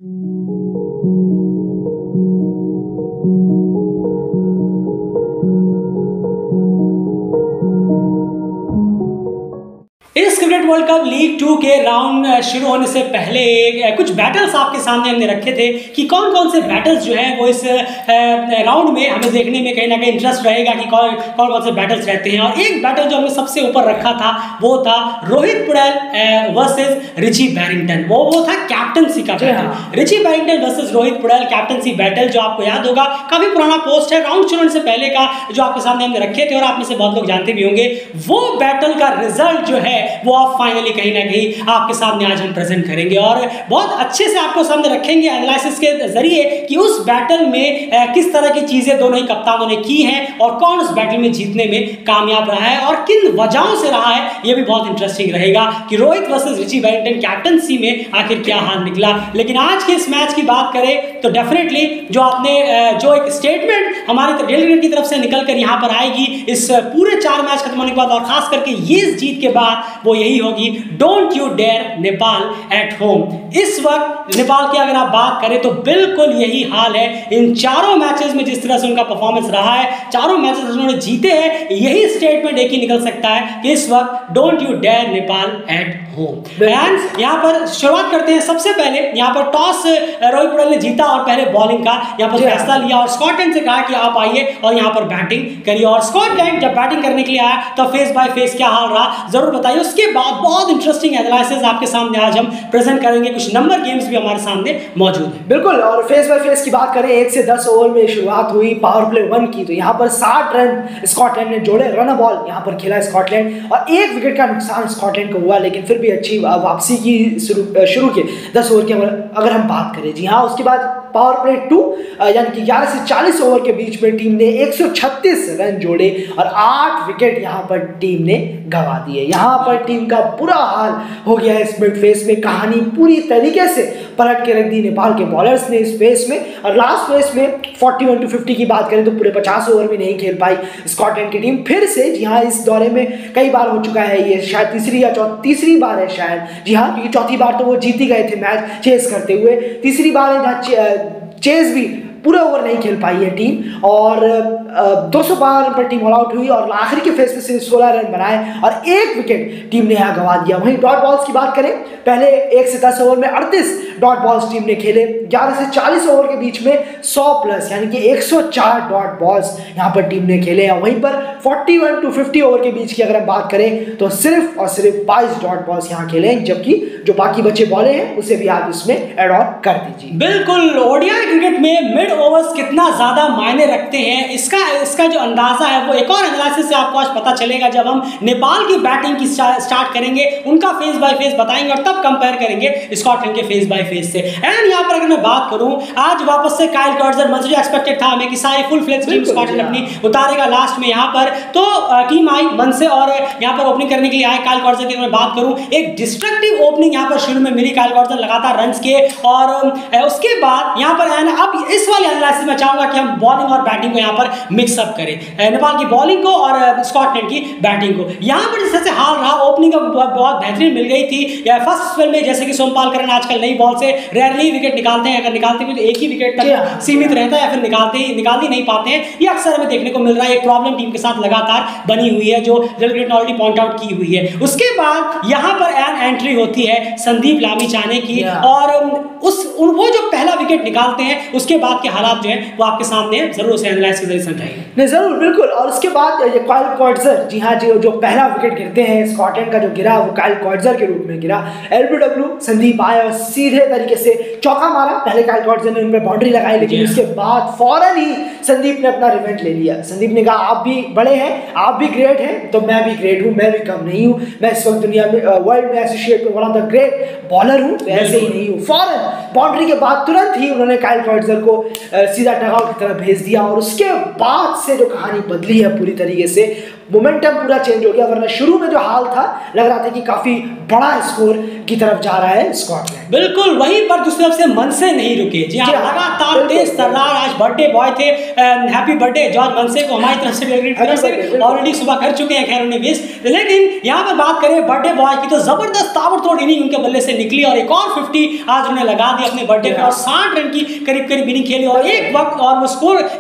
इस cricket world cup league 2 के round शुरू होने से पहले कुछ बैटल्स आपके सामने हमने रखे थे कि कौन कौन से बैटल्स जो हैं वो इस राउंड में हमें देखने में कहीं ना कहीं इंटरेस्ट रहेगा कि कौन कौन से बैटल्स रहते हैं। और एक बैटल जो हमने सबसे ऊपर रखा था वो था Rohit Paudel versus Richie Berrington. वो था कैप्टनसी का battle, Richie Berrington versus Rohit Paudel captaincy battle, जो आपको याद होगा काफी पुराना पोस्ट है, राउंड शुरू होने से पहले का, जो आपके सामने हमने रखे थे और आप में से बहुत लोग जानते भी होंगे। वो बैटल का रिजल्ट जो है वो आप फाइनली कहीं ना कहीं आपके सामने आज हम प्रेजेंट करेंगे और बहुत अच्छे से आपको सामने रखेंगे एनालिसिस के जरिए कि उस बैटल में किस तरह की चीजें दोनों ही कप्तानों ने की हैं और कौन उस बैटल में जीतने में कामयाब रहा है और किन वजहों से रहा है। यह भी बहुत इंटरेस्टिंग रहेगा कि Rohit versus Richie Barrington captaincy में आखिर क्या हाल निकला। लेकिन आज के इस मैच की बात करें तो डेफिनेटली जो आपने जो एक स्टेटमेंट हमारी डेली की तरफ से निकलकर यहाँ पर आएगी इस पूरे 4 मैच खत्म होने के बाद और खास करके ये जीत के बाद, वो यही होगी, don't you dare Nepal at home. इस वक्त नेपाल की अगर आप बात करें तो बिल्कुल यही हाल है। इन चारों मैचेस में जिस तरह से उनका परफॉर्मेंस रहा है, चारों मैचेस उन्होंने जीते हैं, यही स्टेटमेंट एक ही निकल सकता है कि इस वक्त don't you dare Nepal at home. And यहाँ पर शुरुआत करते हैं। सबसे पहले यहाँ पर टॉस रोहित पुड़ैल ने जीता और पहले बॉलिंग का यहाँ पर फैसला लिया और स्कॉटलैंड से कहा कि आप आइए और यहाँ पर बैटिंग करिए। और स्कॉटलैंड जब बैटिंग करने के लिए आया तो फेस बाय फेस क्या हाल रहा जरूर बताइए। उसके बाद बहुत इंटरेस्टिंग एनालिसिस आपके सामने आज हम प्रेजेंट करेंगे, कुछ नंबर गेम्स भी हमारे सामने मौजूद है। बिल्कुल, और फेस बाय फेस की बात करें 1 से 10 ओवर में शुरुआत हुई पावर प्ले 1 की, तो यहाँ पर 60 रन स्कॉटलैंड ने जोड़े, रन बॉल यहाँ पर खेला स्कॉटलैंड और 1 विकेट का नुकसान स्कॉटलैंड को हुआ, लेकिन फिर भी अच्छी वापसी की शुरू के 10 ओवर की अगर हम बात करें। जी हाँ, उसके बाद पावर प्ले 2 यानी कि 11 से 40 ओवर के बीच में टीम ने 136 रन जोड़े और 8 विकेट यहाँ पर टीम ने गंवा दिए। यहाँ पर टीम का बुरा हाल हो गया है इस मिड फेस में, कहानी पूरी तरीके से पलट के रख दी नेपाल के बॉलर्स ने इस फेस में। और लास्ट फेस में 41-50 की बात करें तो पूरे 50 ओवर भी नहीं खेल पाई स्कॉटलैंड की टीम फिर से। जी हाँ, इस दौरे में कई बार हो चुका है, ये शायद तीसरी बार है शायद। जी हाँ, क्योंकि चौथी बार तो वो जीत ही गए थे मैच चेस करते हुए, तीसरी बार है जहाँ चेस भी पूरे ओवर नहीं खेल पाई है टीम और 212 रन पर टीम ऑल आउट हुई और आखिरी के फेस में सिर्फ 16 रन बनाए और 1 विकेट टीम ने यहाँ गंवा दिया। वहीं डॉट बॉल्स की बात करें, पहले 1 से 10 ओवर में 38 डॉट बॉल्स टीम ने खेले, 11 से 40 ओवर के बीच में 100 प्लस यानी कि 104 डॉट बॉल्स यहाँ पर टीम ने खेले हैं। वहीं पर 41-50 ओवर के बीच की अगर हम बात करें तो सिर्फ और सिर्फ 22 डॉट बॉल्स यहाँ खेले हैं, जबकि जो बाकी बचे बॉले हैं उसे भी आप इसमें एड ऑन कर दीजिए। बिल्कुल, ओडीआई क्रिकेट में मिड ओवर्स कितना ज्यादा मायने रखते हैं इसका जो अंदाजा है वो एक और एनालिसिस से आपको आज पता चलेगा जब हम नेपाल की बैटिंग की स्टार्ट करेंगे, उनका फेस बाय फेस बताएंगे और तब कंपेयर करेंगे स्कॉटलैंड के फेस बाय फेस से। एंड यहाँ पर अगर मैं बात करूं, आज वापस से काइल कर्जर, मुझे एक्सपेक्टेड था हमें कि सारी फुल फ्लेज टीम स्कॉटलैंड अपनी उतारेगा लास्ट में यहाँ पर, तो टीम आई मन से और यहाँ पर ओपनिंग करने के लिए आए काइल कर्जर की। मैं बात करूं, एक डिस्ट्रक्टिव ओपनिंग यहाँ पर शुरू में मिली काइल कर्जर, लगातार रन्स के और उसके बाद यहाँ पर अब इस वाले एनालिसिस में चाहूंगा कि हम बॉलिंग और बैटिंग को यहाँ पर मिक्सअप करें, नेपाल की बॉलिंग को और स्कॉटलैंड की बैटिंग को। यहाँ पर जिस तरह से हाल रहा, ओपनिंग बहुत बेहतरीन मिल गई थी या फर्स्ट स्पेल में, जैसे कि सोमपाल करन आजकल नई बॉल से रेयरली विकेट निकालते हैं, अगर निकालते भी तो एक ही विकेट तक सीमित रहता है या फिर निकाल ही नहीं पाते हैं, ये अक्सर हमें देखने को मिल रहा है। एक प्रॉब्लम टीम के साथ लगातार बनी हुई है जो डेलग्रेट ने ऑलरेडी पॉइंट आउट की हुई है। उसके बाद यहाँ पर एंट्री होती है संदीप लामिछाने की और वो जो पहला विकेट निकालते हैं उसके बाद के हालात जो है वो आपके सामने जरूर से एनालाइज के जरिए समझाएंगे। नहीं जरूर, बिल्कुल। और उसके बाद काइल कर्जर, जी हाँ, जो पहला विकेट गिरते हैं स्कॉटलैंड का जो गिरा वो काइल कर्जर के रूप में गिरा। एलबीडब्ल्यू संदीप आया और सीधे तरीके से चौका मारा। पहले काइल कर्जर ने उन पर बाउंड्री लगाई, लेकिन उसके बाद फौरन ही संदीप ने अपना रिवेंज ले लिया। संदीप ने कहा आप भी बड़े हैं, आप भी ग्रेट हैं, तो मैं भी ग्रेट हूँ, मैं भी कम नहीं हूँ, मैं इस वक्त दुनिया में वर्ल्ड में एसोसिएट में one of the great bowler हूँ, वैसे ही नहीं हूँ। फौरन बाउंड्री के बाद तुरंत ही उन्होंने काइल कर्जर को सीधा डगआउट की तरफ भेज दिया और उसके बाद से जो कहानी बदली है पूरी तरीके से मोमेंटम पूरा चेंज हो गया, वरना शुरू में जो हाल था लग रहा था कि काफी बड़ा स्कोर की तरफ जा रहा है स्कॉटलैंड। बिल्कुल, वहीं पर दूसरी तरफ से मनसे नहीं रुके। जी हाँ, लगातार तेज तर्रार। आज बर्थडे बॉय थे, हैप्पी बर्थडे जॉर्ज मनसे को हमारी तरफ से ऑलरेडी सुबह कर चुके हैं, खैर उन्हें विश। लेकिन यहाँ पर बात करें बर्थडे बॉय की तो जबरदस्त ताबड़तोड़ इनिंग उनके बल्ले से निकली और एक और 50 आज उन्हें लगा दी अपने बर्थडे पे और 60 रन की करीब करीब इनिंग खेली और एक वक्त और वो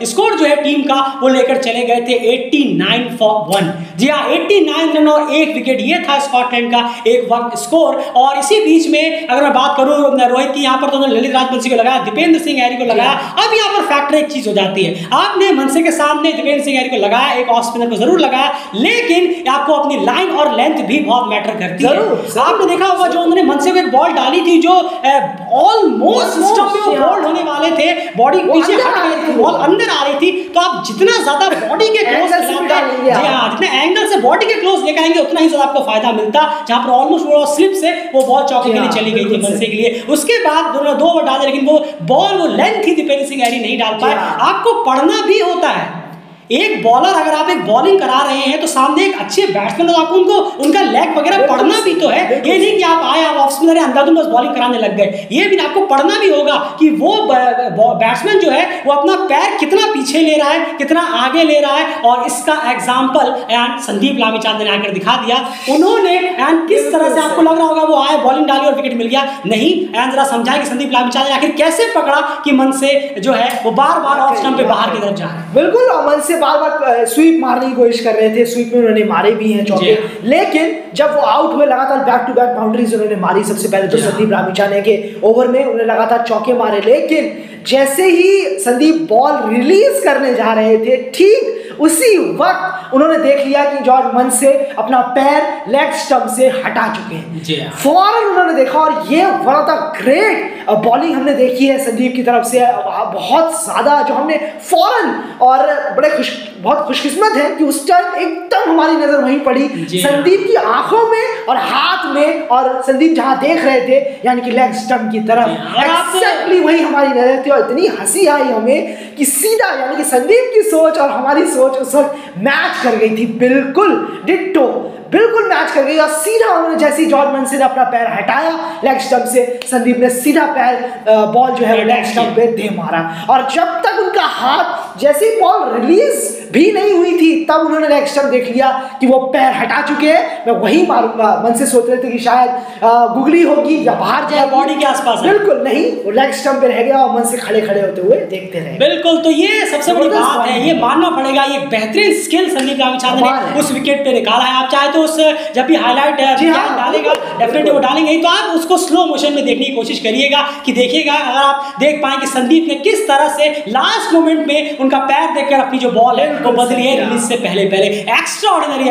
स्कोर जो है टीम का वो लेकर चले गए थे 89 for 1। जी हाँ, 89 रन और 1 विकेट, ये था स्कॉटलैंड का एक वक्त स्कोर। और इसी बीच में अगर मैं बात करूं रोहित की, यहाँ पर तो उन्होंने ललित राजवंशी को लगाया, दीपेंद्र सिंह हैरी को लगाया। अब यहाँ पर फैक्टर एक चीज हो जाती है, आपने मनसे के सामने दीपेंद्र सिंह हैरी को लगाया, एक ऑफ स्पिनर को जरूर लगाया, लेकिन आपको अपनी लाइन और लेंथ भी बहुत मैटर करती है। आपने देखा होगा जो उन्होंने मनसे को एक बॉल डाली थी जो ऑलमोस्ट सिस्टम में वो बोल्ड होने वाले थे, बॉडी पीछे हट गई थी, बॉल अंदर आ रही थी, तो आप जितना ज्यादा बॉडी के क्लोज जी हाँ, जितने एंगल से बॉडी के क्लोज लेकर आएंगे उतना ही ज्यादा आपको फायदा मिलता। जहां पर ऑलमोस्ट वो स्लिप से वो बॉल चौके के लिए चली गई थी मनसे के लिए। उसके बाद दोनों 2 ओवर डाले, लेकिन वो बॉल वो लेंथ थी दीपेंद्र सिंह हैरी नहीं डाल पाए। आपको पढ़ना भी होता है, एक बॉलर अगर आप एक बॉलिंग करा रहे हैं तो सामने एक अच्छे बैट्समैन हो, आपको उनको उनका लेग वगैरह पढ़ना भी तो है। ये नहीं कि आप आए, आप ऑफ स्पिनर है, अंधाधुंध बस बॉलिंग कराने लग गए। ये भी आपको पढ़ना भी होगा कि वो बैट्समैन जो है वो अपना पैर कितना पीछे ले रहा है, कितना आगे ले रहा है। और इसका एग्जाम्पल संदीप लामीचांद ने आकर दिखा दिया। उन्होंने किस तरह से आपको लग रहा होगा वो आए, बॉलिंग डाली और विकेट मिल गया, नहीं, जरा समझाए कि संदीप लामीचांद ने आखिर कैसे पकड़ा कि मन से जो है वो बार बार ऑफ स्टंप पे बाहर की तरफ जा रहा है। बिल्कुल, मन से बार बार स्वीप मारने की कोशिश कर रहे थे, स्वीप में उन्होंने मारे भी हैं चौके, लेकिन जब वो आउट हुए लगातार बैक टू बैक बाउंड्रीज उन्होंने मारी। सबसे पहले तो संदीप लामीचांद के ओवर में उन्होंने लगातार चौके मारे, लेकिन जैसे ही संदीप बॉल रिलीज करने जा रहे थे ठीक उसी वक्त उन्होंने देख लिया कि जॉर्ज मन से अपना पैर लेग स्टंप से हटा चुके हैं। फौरन उन्होंने देखा और ये one of the great bowling हमने देखी है संदीप की तरफ से, बहुत ज्यादा जो हमने फौरन और बहुत खुशकिस्मत है कि उस टाइम एकदम हमारी नजर वहीं पड़ी संदीप की आंखों में और हाथ में, और संदीप जहां देख रहे थे यानी कि लेग स्टंप की तरफ एक्जेक्टली वही हमारी नजर थी। और इतनी हंसी आई हमें कि सीधा यानी कि संदीप की सोच और हमारी सोच उस वक्त मैच कर गई थी, बिल्कुल डिट्टो, बिल्कुल मैच कर गई। और सीधा उन्होंने जैसे ही जॉर्ज मनसे ने अपना पैर हटाया लेग स्टंप से, संदीप ने सीधा पैर बॉल जो है लेग स्टंप पे दे मारा। और जब तक उनका हाथ जैसे ही बॉल रिलीज भी नहीं हुई थी तब उन्होंने लेग स्टंप देख लिया कि वो पैर हटा चुके हैं, मैं वही मारूंगा। मन से सोच रहे थे कि शायद गुगली होगी या बाहर जाए, बॉडी के आसपास, बिल्कुल नहीं, वो लेग स्टंप पे रह गया और मन से खड़े खड़े होते हुए देखते रहे। बिल्कुल, तो ये सबसे बड़ी बात है, ये मानना पड़ेगा, ये बेहतरीन स्किल संदीप लामीचांद ने उस विकेट पे निकाला है। आप चाहे तो उस जब भी हाईलाइट डालेगा डेफिनेटली वो डालेंगे, तो आप उसको स्लो मोशन में देखने की कोशिश करिएगा कि देखिएगा अगर आप देख पाए कि संदीप ने किस तरह से लास्ट मोमेंट में उनका पैर देखकर अपनी जो बॉल है वो बदली है रिलीज से पहले एक्स्ट्रा ऑर्डिनरी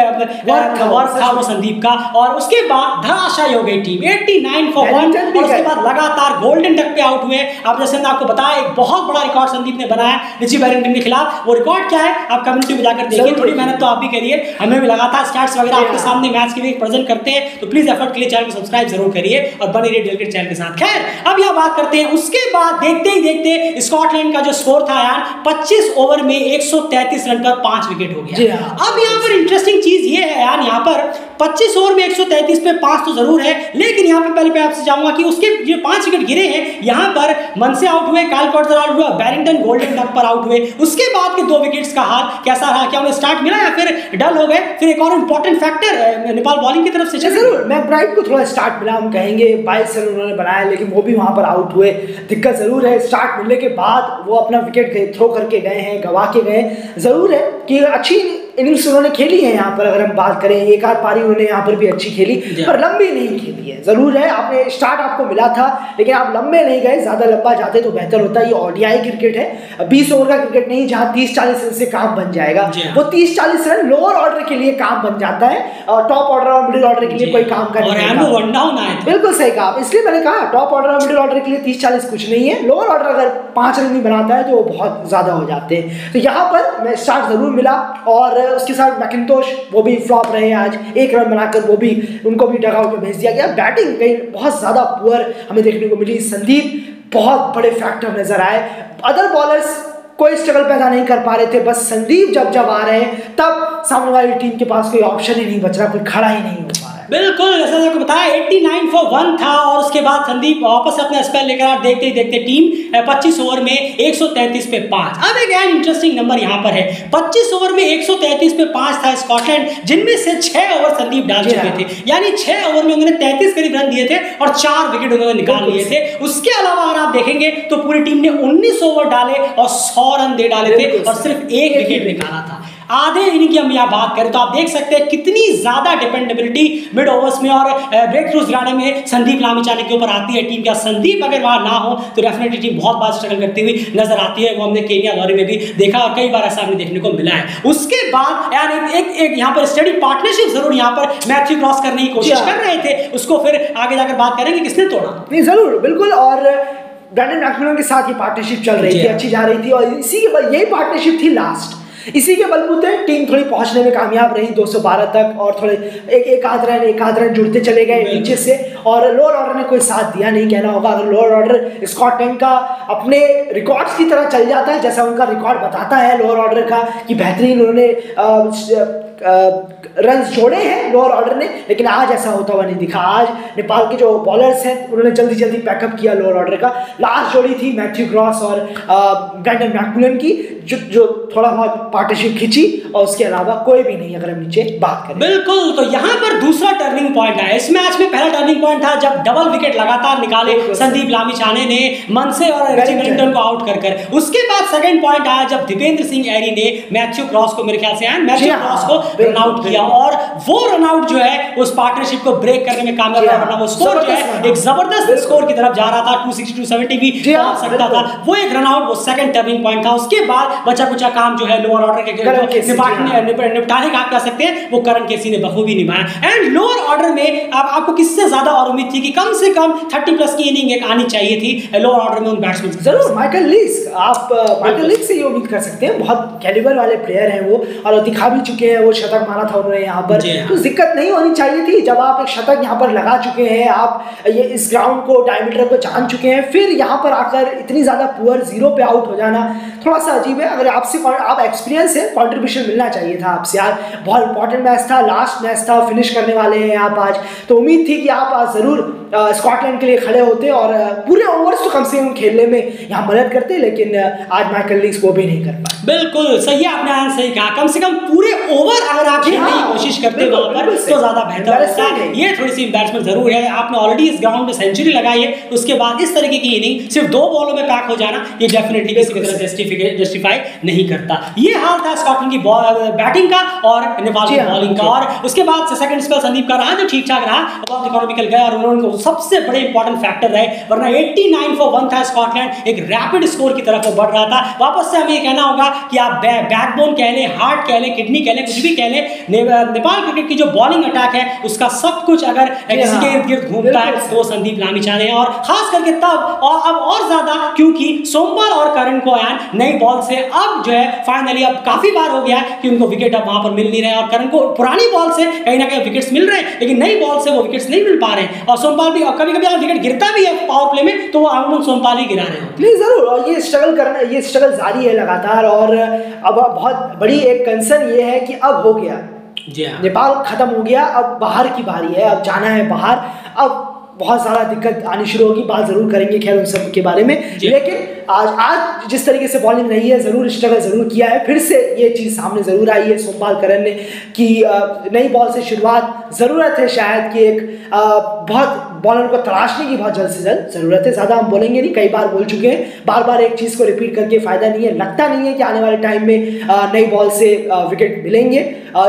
वर्क था वो संदीप का। और उसके बाद धराशायी हो गई टीम 89 for 1 और उसके बाद लगातार गोल्डन डक पे आउट हुए। अब जैसे मैंने आपको बताया एक बहुत बड़ा रिकॉर्ड संदीप ने बनाया रिची बैरिंगटन के खिलाफ। वो रिकॉर्ड क्या है आप कम्युनिटी में जाकर देखिए, थोड़ी मेहनत तो आप भी करिए, हमें भी लगातार स्टैट्स वगैरह आपके सामने मैच के भी प्रेजेंट करते हैं, तो प्लीज एफर्ट के लिए चैनल को सब्सक्राइब जरूर करिए और बने रहिए डेलगेट चैनल के साथ। खैर अब यह बात करते हैं, उसके बाद देखते ही देखते स्कॉटलैंड का जो स्कोर था यार 25 ओवर में 133 रन पर 5 विकेट हो गया। अब यहाँ पर इंटरेस्टिंग चीज ये है यार, यहाँ पर 25 ओवर में 133 पे 5 तो जरूर है, लेकिन यहाँ पे पहले आपसे चाहूंगा कि उसके जो 5 विकेट गिरे हैं यहाँ पर मन से आउट हुए, काइल कॉर्टर आउट हुआ, बैरिंगटन गोल्डन डक पर आउट हुए। उसके बाद के 2 विकेट्स का हाल कैसा रहा, क्या उन्हें स्टार्ट मिला या फिर डल हो गए? फिर एक और इंपॉर्टेंट फैक्टर नेपाल बॉलिंग की तरफ से जरूर मैकब्राइट को थोड़ा स्टार्ट मिला, हम कहेंगे 22 रन उन्होंने बनाया, लेकिन वो भी वहां पर आउट हुए। दिक्कत जरूर है, स्टार्ट मिलने के बाद वो अपना विकेट थ्रो करके गए हैं, गवा के गए। जरूर है कि अच्छी इनिंग्स उन्होंने खेली है यहाँ पर, अगर हम बात करें एक आध पारी उन्होंने यहाँ पर भी अच्छी खेली, पर लंबी नहीं खेली है। जरूर है आपने स्टार्ट आपको मिला था, लेकिन आप लंबे नहीं गए, ज्यादा लंबा जाते तो बेहतर होता। ये ओडीआई क्रिकेट है, 20 ओवर का क्रिकेट नहीं जहाँ 30-40 रन से काम बन जाएगा। वो 30-40 रन लोअर ऑर्डर के लिए काम बन जाता है, और टॉप ऑर्डर और मिडिल ऑर्डर के लिए कोई काम का नहीं। बिल्कुल सही कहा, इसलिए मैंने कहा टॉप ऑर्डर और मिडिल ऑर्डर के लिए 30-40 कुछ नहीं है, लोअर ऑर्डर अगर 5 रन भी बनाता है तो वो बहुत ज्यादा हो जाते हैं। तो यहाँ पर मैं स्टार्ट जरूर मिला, और उसके साथ मैकिंटोश वो भी फ्लॉप रहे आज, 1 रन बनाकर वो भी उनको भी डगआउट में भेज दिया गया। बैटिंग कहीं बहुत ज्यादा पुअर हमें देखने को मिली, संदीप बहुत बड़े फैक्टर नजर आए, अदर बॉलर्स कोई स्ट्रगल पैदा नहीं कर पा रहे थे। बस संदीप जब आ रहे हैं तब सामने वाली टीम के पास कोई ऑप्शन ही नहीं बच रहा, कोई खड़ा ही नहीं हो पा रहा है। बिल्कुल, जैसा आपको बताया 89 for 1 था और उसके बाद संदीप वापस अपना स्पेल लेकर आ, देखते ही देखते टीम 25 ओवर में 133 पे 5। अब एक इंटरेस्टिंग नंबर यहाँ पर है, 25 ओवर में 133 पे 5 था स्कॉटलैंड, जिनमें से 6 ओवर संदीप डाल चुके थे, यानी 6 ओवर में उन्होंने 33 करीब रन दिए थे और 4 विकेट उन्होंने निकाल लिए थे। उसके अलावा अगर आप देखेंगे तो पूरी टीम ने 19 ओवर डाले और 100 रन दे डाले थे और सिर्फ 1 विकेट निकाला था। आधे इनिंग की हम यहाँ बात करें तो आप देख सकते हैं कितनी ज्यादा डिपेंडेबिलिटी मिड ओवर्स में और ब्रेक थ्रूज लाने में संदीप लामिछाने के ऊपर आती है टीम का। संदीप अगर वहां ना हो तो डेफिनेटली टीम बहुत बार स्ट्रगल करती हुई नजर आती है, वो हमने केनिया दौरे में भी देखा और कई बार ऐसा हमें देखने को मिला है। उसके बाद यार एक यहाँ पर स्टडी पार्टनरशिप जरूर यहाँ पर मैथ्यू क्रॉस करने की कोशिश कर रहे थे, उसको फिर आगे जाकर बात करेंगे किसने तोड़ा। नहीं जरूर, बिल्कुल। और ब्रैंडन मैकमिलन के साथ ये पार्टनरशिप चल रही थी, अच्छी जा रही थी और इसी के यही पार्टनरशिप थी लास्ट, इसी के बलबूते टीम थोड़ी पहुंचने में कामयाब रही 212 तक और थोड़े एक आध रन जुड़ते चले गए नीचे से और लोअर ऑर्डर ने कोई साथ दिया नहीं, कहना होगा। अगर लोअर ऑर्डर स्कॉटलैंड का अपने रिकॉर्ड्स की तरह चल जाता है, जैसा उनका रिकॉर्ड बताता है लोअर ऑर्डर का कि बेहतरीन उन्होंने रन जोड़े हैं लोअर ऑर्डर ने, लेकिन आज ऐसा होता हुआ नहीं दिखा। आज नेपाल के जो बॉलर्स हैं उन्होंने जल्दी पैकअप किया लोअर ऑर्डर का। लास्ट जोड़ी थी मैथ्यू क्रॉस और ब्रैंडन मैकमिलन की, जो थोड़ा बहुत पार्टनरशिप खींची और उसके अलावा कोई भी नहीं, अगर हम नीचे बात करें। बिल्कुल, तो यहाँ पर दूसरा टर्निंग पॉइंट आया इस मैच में। पहला टर्निंग पॉइंट था जब डबल विकेट लगातार निकाले संदीप लामिछाने ने मनसे और रिची वेलिंगटन को आउट कर। उसके बाद सेकंड पॉइंट आया जब दीपेंद्र सिंह एरी ने मैथ्यू क्रॉस को, मेरे ख्याल से मैथ्यू क्रॉस को रन आउट किया और वो रन आउट जो है उस पार्टनरशिप को ब्रेक करने में कामयाब रहा, वरना वो स्कोर जो है एक जबरदस्त स्कोर की तरफ जा रहा था, 260 270 भी पहुंच सकता था। वो एक रन आउट, वो सेकंड टर्निंग पॉइंट था। उसके बाद बचा कुचा काम जो है लोअर ऑर्डर के निपटाने का आप कह सकते हैं वो करण केसी ने बखूबी निभाया। एंड लोअर ऑर्डर में आपको किससे ज्यादा और उम्मीद थी कि कम से कम 30 प्लस की इनिंग एक आनी चाहिए थी लोअर ऑर्डर में उन बैट्समैन? जरूर माइकल लीस, आप माइकल लीस से ये उम्मीद कर सकते हैं, बहुत कैलिबर वाले प्लेयर हैं वो और दिखा भी चुके हैं, वो शतक मारा था उन्होंने यहाँ पर, तो दिक्कत नहीं होनी चाहिए थी। जब आप एक शतक यहाँ पर लगा चुके हैं, आप ये इस ग्राउंड को डायमीटर को जान चुके हैं, फिर यहाँ पर आकर इतनी ज्यादा पुअर 0 पे आउट हो जाना थोड़ा सा अजीब है। अगर आपसे आप एक्सपीरियंस है, कंट्रीब्यूशन मिलना चाहिए था आपसे यार, बहुत इंपॉर्टेंट मैच था, लास्ट मैच था, फिनिश करने वाले हैं आप आज, तो उम्मीद थी कि आप आज जरूर स्कॉटलैंड के लिए खड़े होते और पूरे ओवर्स तो कम से कम खेलने में यहाँ मदद करते, लेकिन आज माइकल लीस वो भी नहीं कर पाए। बिल्कुल सही है, आपने सही कहा, कम से कम पूरे ओवर अगर आप खेलने की कोशिश करते वहां पर तो ज्यादा बेहतर होता है। ये थोड़ी सी एम्बैरेसमेंट जरूर है, आपने ऑलरेडी इस ग्राउंड में सेंचुरी लगाई है, उसके बाद इस तरीके की इनिंग सिर्फ 2 बॉलों में पैक हो जाना ये डेफिनेटली किसी तरह जस्टिफाई नहीं करता। ये हाल था स्कॉटलैंड की बैटिंग का और नेपाल की बॉलिंग का। और उसके बाद सेकंड स्पेल संदीप का रहा जो ठीक ठाक रहा, बहुत इकोनॉमिकल गया और उन्होंने सबसे बड़े इंपॉर्टेंट फैक्टर रहे, वरना 89 for 1 था स्कॉटलैंड, एक रैपिड स्कोर की तरफ वो बढ़ रहा था। वापस से हमें ये कहना होगा कि आप बैकबोन कह लें, हार्ट कह लें, किडनी कह लें, कुछ भी कह लें, नेपाल क्रिकेट की जो बॉलिंग अटैक है उसका सब कुछ अगर किसी के इर्द गिर्द घूमता है तो संदीप लामिछाने हैं। और खास करके तब और अब और ज्यादा क्योंकि सोमपाल और करण को नई बॉल से अब जो है फाइनली अब काफी बार हो गया है कि उनको विकेट अब वहां पर मिल नहीं रहे और करण को पुरानी बॉल से कहीं ना कहीं विकेट्स मिल रहे हैं, लेकिन नई बॉल से वो विकेट्स नहीं मिल पा रहे हैं। और सोमपाल भी कभी कभी विकेट गिरता भी है पावर प्ले में तो वो अमूमन सोमपाल ही गिरा रहे हैं। नहीं जरूर, और ये स्ट्रगल करना, ये स्ट्रगल जारी है लगातार और अब बहुत बड़ी एक कंसर्न ये है कि अब हो गया नेपाल खत्म हो गया, अब बाहर की बारी है, अब जाना है बाहर, अब बहुत सारा दिक्कत आनी शुरू होगी, बात जरूर करेंगे खैर उन सब के बारे में। लेकिन आज जिस तरीके से बॉलिंग रही है जरूर स्ट्रगल जरूर किया है, फिर से ये चीज़ सामने जरूर आई है सोमपाल करण ने कि नई बॉल से शुरुआत ज़रूरत है शायद कि एक बहुत बॉलर को तलाशने की बहुत जल्द से जल्द ज़रूरत है। ज़्यादा हम बोलेंगे नहीं, कई बार बोल चुके हैं, बार बार एक चीज़ को रिपीट करके फ़ायदा नहीं है। लगता नहीं है कि आने वाले टाइम में नई बॉल से विकेट मिलेंगे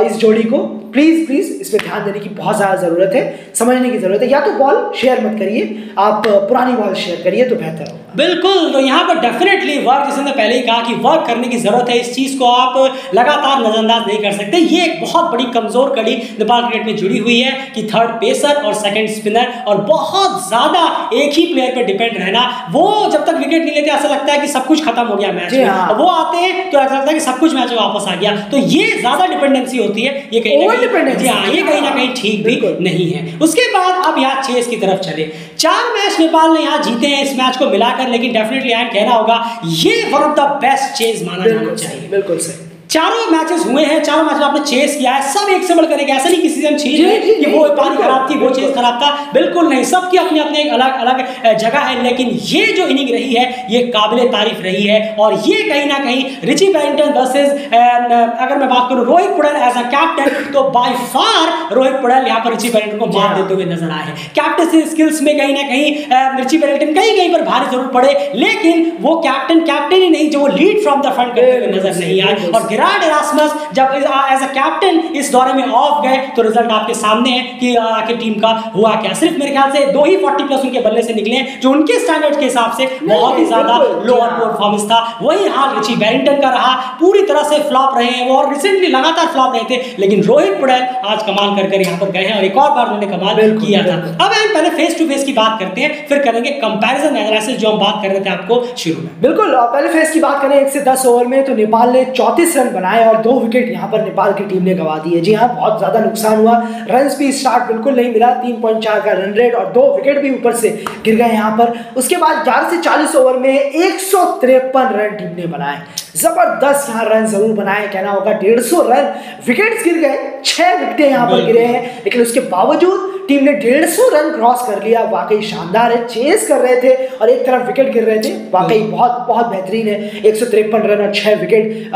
इस जोड़ी को। प्लीज़ इस पर ध्यान देने की बहुत ज़्यादा ज़रूरत है, समझने की ज़रूरत है। या तो बॉल शेयर मत करिए, आप पुरानी बॉल शेयर करिए तो बेहतर होगा। बिल्कुल, तो यहाँ पर डेफिनेटली वर्क, जिसने पहले ही कहा कि वर्क करने की जरूरत है, इस चीज़ को आप लगातार नजरअंदाज नहीं कर सकते। ये एक बहुत बड़ी कमजोर कड़ी नेपाल क्रिकेट में जुड़ी हुई है कि थर्ड पेसर और सेकंड स्पिनर और बहुत ज्यादा एक ही प्लेयर पे डिपेंड रहना। वो जब तक विकेट नहीं लेते ऐसा लगता है कि सब कुछ खत्म हो गया मैच में, वो आते हैं तो ऐसा लगता है कि सब कुछ मैच में वापस आ गया। तो ये ज्यादा डिपेंडेंसी डिपेंडेंसी होती है, ये कहीं ना कहीं जी हाँ, ये कहीं ना कहीं ठीक भी नहीं है। उसके बाद अब यहाँ चेस की तरफ चले, 4 मैच नेपाल ने यहाँ जीते हैं इस मैच को मिलाकर, लेकिन डेफिनेटली यहाँ कहना होगा ये one of the best chase माना जाना चाहिए। बिल्कुल सही। चारों मैचेस हुए हैं, चारों मैच आपने चेस किया है, सब एक से बढ़कर एक, ऐसा नहीं किसी से हम चीज है कि वो पारी खराब थी, वो चेस खराब था, बिल्कुल नहीं, सबकी अपनी अपनी एक अलग अलग जगह है। लेकिन ये जो इनिंग रही है ये काबिले तारीफ रही है, और ये कहीं ना कहीं रिची बैरिंगटन वर्सेस अगर मैं बात करूं रोहित पुड़ेल एज अ कैप्टन, तो बाय फार रोहित पुड़ेल यहाँ पर रिची बैरिंगटन को मात देते हुए नजर आए हैं। कैप्टनसी स्किल्स में कहीं ना कहीं रिची बैरिंगटन कहीं कहीं पर भारी जरूर पड़े, लेकिन वो कैप्टन ही नहीं जो वो लीड फ्रॉम द फ्रंट करते हुए नजर नहीं आए। और विराट एरास्मस जब एज अ कैप्टन इस दौरे में ऑफ गए तो रिजल्ट आपके सामने है कि आखिर टीम का हुआ क्या। सिर्फ मेरे ख्याल से 2 ही 40+ उनके बल्ले से निकले जो उनके स्टैंडर्ड के हिसाब से बहुत ही ज्यादा लोअर परफॉर्मेंस था। वही हाल रिची बैरिंगटन का रहा, पूरी तरह से फ्लॉप रहे हैं वो, और रिसेंटली लगातार फ्लॉप रहे थे, लेकिन रोहित पुड़ेल आज कमाल कर यहाँ पर गए हैं और एक और बार उन्होंने कमाल किया था। अब हम पहले फेस टू फेस की बात करते हैं, फिर करेंगे कंपैरिजन एनालिसिस जो हम बात कर रहे थे आपको शुरू में। बिल्कुल, पहले फेस की बात करें 1 से 10 ओवर में तो नेपाल ने 34 रन बनाए और 2 विकेट यहाँ पर नेपाल की टीम ने गवा दी है। जी हाँ, बहुत ज्यादा नुकसान हुआ, रन्स भी स्टार्ट बिल्कुल नहीं मिला, 3.4 का रन रेट और 2 विकेट भी ऊपर से गिर गए यहाँ पर। उसके बाद 11 से 40 ओवर में 153 रन टीम ने बनाए, जबरदस्त यहाँ रन जरूर बनाए, कहना होगा 150 रन। विकेट्स गिर गए, 6 विकेटें यहाँ पर गिरे हैं, लेकिन उसके बावजूद टीम ने 150 रन क्रॉस कर लिया, वाकई शानदार है। चेस कर रहे थे और एक तरफ विकेट गिर रहे थे, वाकई बहुत बहुत बेहतरीन है। 153 रन और 6 विकेट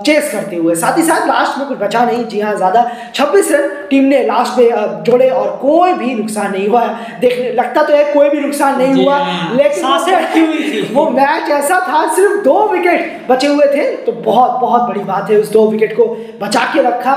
चेस करते हुए, साथ ही साथ लास्ट में कुछ बचा नहीं, जी हाँ ज्यादा 26 रन टीम ने लास्ट में जोड़े और कोई भी नुकसान नहीं हुआ। देखने लगता तो है कोई भी नुकसान नहीं हुआ, लेकिन वो मैच ऐसा था, सिर्फ 2 विकेट बचे हुए थे, तो बहुत बहुत बड़ी बात है उस 2 विकेट को बचा के रखा।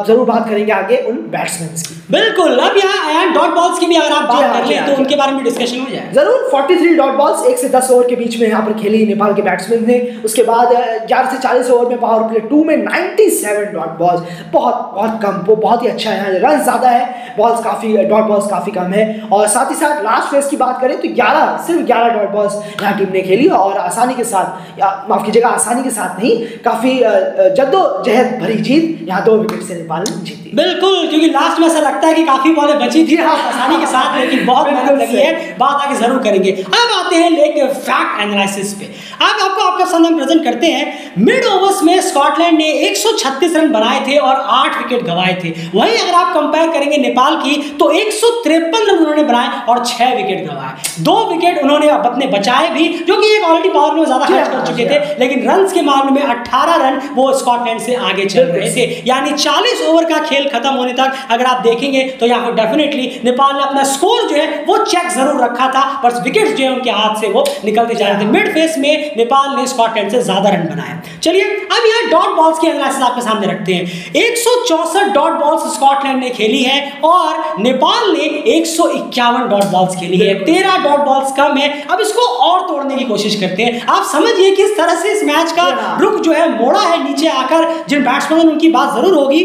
जरूर बात करेंगे आगे उन बैट्समैन की। बिल्कुल, अब यहाँ डॉट बॉल्स की भी अगर आप बात कर लें तो उनके बारे में डिस्कशन हो जाए। जरूर, 43 डॉट बॉल्स 1 से 10 ओवर के बीच में यहाँ पर खेली नेपाल के बैट्समैन ने। उसके बाद 11 से 40 ओवर में पावर प्ले 2 में 97 डॉट बॉल्स, बहुत बहुत कम, वो बहुत ही अच्छा है। रन ज्यादा है, बॉल्स काफी, डॉट बॉल्स काफी कम है। और साथ ही साथ लास्ट फेज की बात करें तो 11, सिर्फ 11 डॉट बॉल्स यहाँ टीम ने खेली और आसानी के साथ, माफ कीजिएगा आसानी के साथ नहीं, काफी जद्दोजहद भरी जीत यहाँ 2 विकेट से नेपाल ने जीती। बिल्कुल, क्योंकि लास्ट में ऐसा लगता है कि काफी बॉलें बची थी आसानी के साथ, लेकिन बहुत मेहनत लगी है, बात आगे जरूर करेंगे। अब आते हैं एक फैक्ट एनालिसिस पे। अब आपको आपका सामने प्रेजेंट करते हैं, मिड ओवर्स में स्कॉटलैंड ने 136 रन बनाए थे और 8 विकेट गंवाए थे। वहीं अगर आप कंपेयर करेंगे नेपाल की तो 153 रन उन्होंने बनाए और 6 विकेट गंवाए। 2 विकेट उन्होंने अपने बचाए भी, जो कि एक ऑलरेडी पावर में ज्यादा खर्च कर चुके थे, लेकिन रन्स के मामले में 18 रन वो स्कॉटलैंड से आगे चल रहे थे। यानी 40 ओवर का खेल खत्म होने तक अगर आप देखेंगे तो यहाँ पर डेफिनेटली नेपाल ने अपना स्कोर जो है वो चेक जरूर रखा था, बस विकेट्स जो है उनके हाथ से वो निकलते जा रहे थे। मिड फेस में नेपाल ने स्कॉटलैंड से ज्यादा रन बनाए। चलिए अब यहाँ डॉट बॉल्स की एनालिसिस आपके सामने रखते हैं। 164 डॉट बॉल्स स्कॉटलैंड ने खेली है और नेपाल ने 151 डॉट बॉल्स खेली है, 13 डॉट बॉल्स कम है। अब इसको और तोड़ने की कोशिश करते हैं। आप समझिए किस तरह से इस मैच का रुख जो है मोड़ा है नीचे आकर। जिन बैट्समैन उनकी बात जरूर होगी,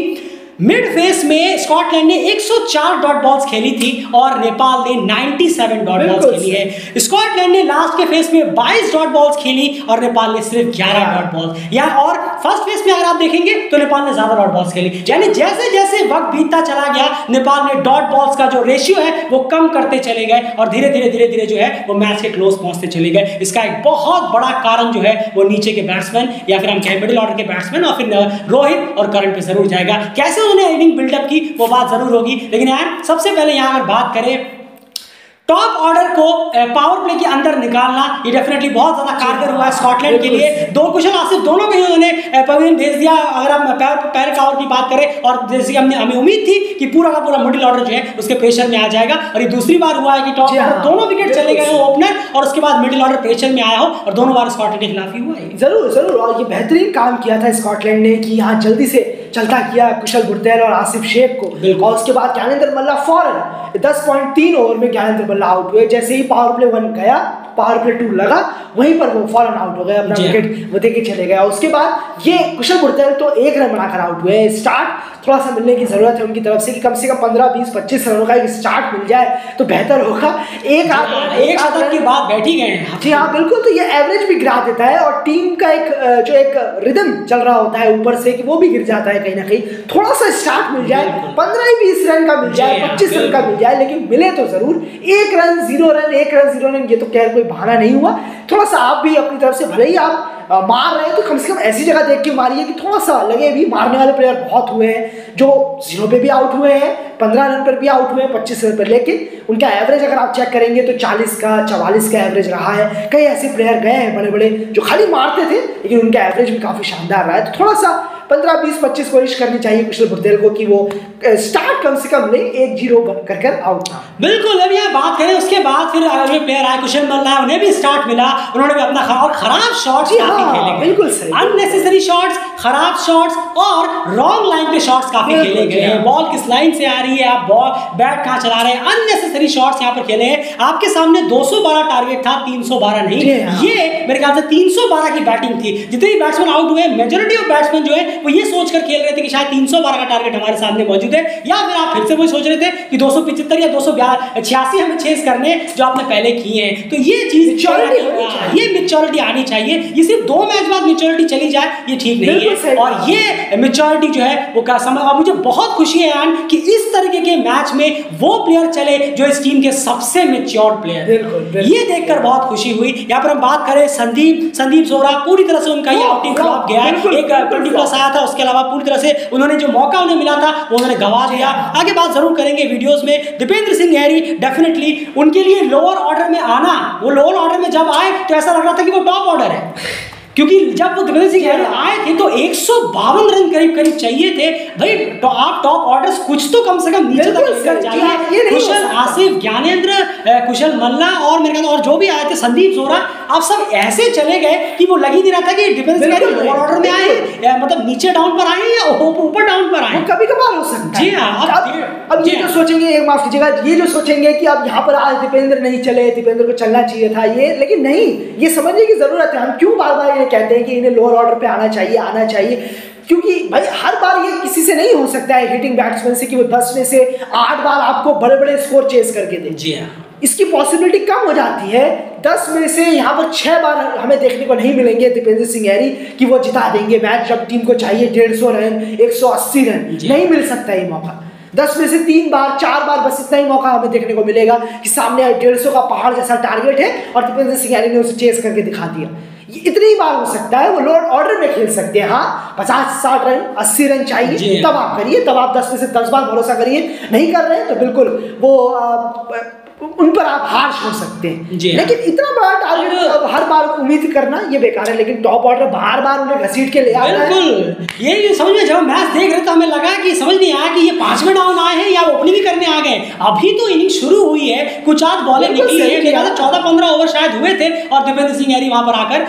मिड फेस में स्कॉटलैंड ने 104 डॉट बॉल्स खेली थी और नेपाल ने 97 डॉट बॉल्स खेली है। स्कॉटलैंड ने लास्ट के फेस में 22 डॉट बॉल्स खेली और नेपाल ने सिर्फ 11 डॉट बॉल्स। या और फर्स्ट फेस में अगर आप देखेंगे तो नेपाल ने ज्यादा डॉट बॉल्स खेली। यानी जैसे जैसे वक्त बीतता चला गया नेपाल ने डॉट बॉल्स का जो रेशियो है वो कम करते चले गए और धीरे धीरे जो है वो मैच के क्लोज पहुंचते चले गए। इसका एक बहुत बड़ा कारण जो है वो नीचे के बैट्समैन या फिर हम कहें मिडिल ऑर्डर के बैट्समैन और फिर रोहित और करण पे जरूर जाएगा। कैसे उन्होंने इनिंग बिल्डअप की वो बात जरूर होगी, लेकिन यार सबसे पहले यहां अगर बात करें टॉप ऑर्डर को पावर प्ले के अंदर निकालना, ये डेफिनेटली बहुत ज्यादा कारगर हुआ है स्कॉटलैंड के लिए। 2 कुशल आसिफ दोनों को ही उन्होंने पवेलियन भेज दिया। अगर हम पहले पावर की बात करें और जैसे हमें उम्मीद थी कि पूरा का पूरा मिडिल ऑर्डर जो है उसके प्रेशर में आ जाएगा, और ये दूसरी बार हुआ है कि टॉप ऑर्डर दोनों विकेट चले गए हो ओपनर और उसके बाद मिडिल ऑर्डर प्रेशर में आया हो, और दोनों बार स्कॉटलैंड के खिलाफ ही हुआ है। जरूर, और ये बेहतरीन काम किया था स्कॉटलैंड ने कि यहाँ जल्दी से चलता किया कुशल गुरतेल और आसिफ शेख को, और उसके बाद ज्ञानेंद्र मल्ला फौरन 10.3 ओवर में ज्ञानेंद्र बल्ला आउट हुए। जैसे ही पावर प्ले 1 गया, पावर प्ले 2 लगा, वहीं पर वो फॉरन आउट हो गए, अपना विकेट वो देके चले गए। उसके बाद ये कुशल पुर्तल तो 1 रन बनाकर आउट हुए। स्टार्ट थोड़ा सा मिलने की जरूरत है उनकी तरफ से कि कम से कम 15, 20, 25 रनों का एक स्टार्ट मिल जाए तो बेहतर होगा। एक शतक के बाद बैठ ही गए हैं। जी हाँ बिल्कुल, तो ये एवरेज भी गिरा देता है और टीम का एक रिदम चल रहा होता है ऊपर से कि वो भी गिर जाता है कहीं ना कहीं। थोड़ा सा स्टार्ट मिल जाए, 15-20 रन का मिल जाए, 25 रन का मिल जाए, लेकिन मिले तो जरूर। 1 रन 0 रन, 1 रन 0 रन, ये तो खैर कोई बहाना नहीं हुआ। थोड़ा सा आप भी अपनी तरफ से, भले ही आप मार रहे हैं तो कम से कम ऐसी जगह देख के मारिए कि थोड़ा सा लगे भी। मारने वाले प्लेयर बहुत हुए हैं जो 0 पे भी आउट हुए हैं, 15 रन पर भी आउट हुए हैं, 25 रन पर, लेकिन उनका एवरेज अगर आप चेक करेंगे तो 40 का 44 का एवरेज रहा है। कई ऐसे प्लेयर गए हैं बड़े बड़े जो खाली मारते थे लेकिन उनका एवरेज भी काफी शानदार रहा है। तो थोड़ा सा 15, 20, 25 कोशिश करनी चाहिए कुशल पुर्तल को कि वो स्टार्ट कम से कम ले 1-0 कर आउट ना। बिल्कुल, अभी आप बात करें उसके बाद फिर अगले प्लेयर आए कुशल मल्ला, उन्हें भी स्टार्ट मिला, उन्होंने भी अपना खराब शॉट्स काफी खेले गए, बिल्कुल सही, अननेसेसरी शॉट्स, खराब शॉट्स और रॉन्ग लाइन पे शॉट्स काफी खेले गए हैं। बॉल किस लाइन से आ रही है, आप बॉल बैट कहां चला रहे हैं, अननेसेसरी शॉट्स यहां पर खेले हैं। आपके सामने 212 टारगेट था, 312 नहीं। ये मेरे ख्याल से 312 की बैटिंग थी। जितने भी बैट्समैन आउट हुए, मेजॉरिटी ऑफ बैट्समैन जो है वो ये सोचकर खेल रहे थे कि शायद 312 का टारगेट हमारे सामने मौजूद है, या फिर आप फिर से वही सोच रहे थे कि 275 या 286 हमें चेस करने जो आपने पहले किए हैं। तो ये चीज ये मैच्योरिटी आनी चाहिए। ये सिर्फ 2 मैच बाद मैच्योरिटी चली जाए ये ठीक नहीं है, और ये मैच्योरिटी जो है वो का समय। और मुझे बहुत खुशी है यार कि इस तरीके के मैच में वो प्लेयर चले जो इस टीम के सबसे मैच्योर प्लेयर, ये देखकर बहुत खुशी हुई। यहाँ पर हम बात करें संदीप जोरा, पूरी तरह से उनका ये आउटिंग फ्लॉप गया है। एक 20+ आया था, उसके अलावा पूरी तरह से उन्होंने जो मौका उन्हें मिला था वो उन्होंने गवा दिया। आगे बात जरूर करेंगे वीडियोस में। दीपेंद्र सिंह गहरी डेफिनेटली उनके लिए लोअर ऑर्डर में आना, वो लोअर ऑर्डर में जब आए तो ऐसा लग रहा था कि वो टॉप ऑर्डर है, क्योंकि जब वो दीपेंद्र सिंह गहरी आए थे तो 152 रन करीब चाहिए थे। भाई तो आप टॉप ऑर्डर्स कुछ तो कम से कम नीचे तक लेकर जाइए। कुशल, आसिफ, ज्ञानेंद्र, कुशल मल्ला और मेरे ख्याल और जो भी आए थे, संदीप जोरा, आप सब ऐसे चले गए कि वो लग ही नहीं रहा था कि दीपेंद्र सिंह गहरी लोअर ऑर्डर में आए, मतलब नीचे डाउन पर आए या ऊपर डाउन पर आए, कभी कभार हो सकता है। जी हाँ, अब ये जो सोचेंगे, माफ कीजिएगा, ये जो सोचेंगे कि अब यहाँ पर आज दीपेंद्र नहीं चले, दीपेंद्र को चलना चाहिए था, ये लेकिन नहीं, ये समझने की जरूरत है। हम क्यों बार बार कहते हैं कि इन्हें लोअर ऑर्डर पे आना चाहिए, क्योंकि भाई हर बार ये किसी से नहीं हो सकता है हिटिंग बैट्समैन से कि वो 10 में से 8 बार आपको बड़े बड़े स्कोर चेस करके दे। जी हाँ, इसकी पॉसिबिलिटी कम हो जाती है। 10 में से यहाँ पर 6 बार हमें देखने को नहीं मिलेंगे दीपेंद्र सिंह गहरी कि वो जिता देंगे मैच, जब टीम को चाहिए 150 रन, 180 रन, नहीं मिल सकता ये मौका। 10 में से 3 बार 4 बार बस इतना ही मौका हमें देखने को मिलेगा कि सामने 150 का पहाड़ जैसा टारगेट है और दीपेंद्र सिंह गहरी ने उसे चेस करके दिखा दिया। इतनी ही बार हो सकता है, वो लोअर ऑर्डर में खेल सकते हैं। हाँ, 50-60 रन, 80 रन चाहिए तब आप करिए, तब आप 10 में से 10 बार भरोसा करिए। नहीं कर रहे हैं तो बिल्कुल वो उन पर आप हार्श हो सकते हैं, लेकिन इतना बड़ा टारगेट हर बार उम्मीद करना ये बेकार है। लेकिन टॉप ऑर्डर बार बार उन्हें घसीट के ले आता है। बिल्कुल, ये समझ में, जब मैच देख रहे तो हमें लगा कि समझ नहीं आया कि ये 5वें डाउन आए हैं या ओपनिंग ही करने आ गए। अभी तो इनिंग शुरू हुई है, कुछ आध बॉलें निकली है, 14-15 ओवर शायद हुए थे और दीपेंद्र सिंह गहरी वहां पर आकर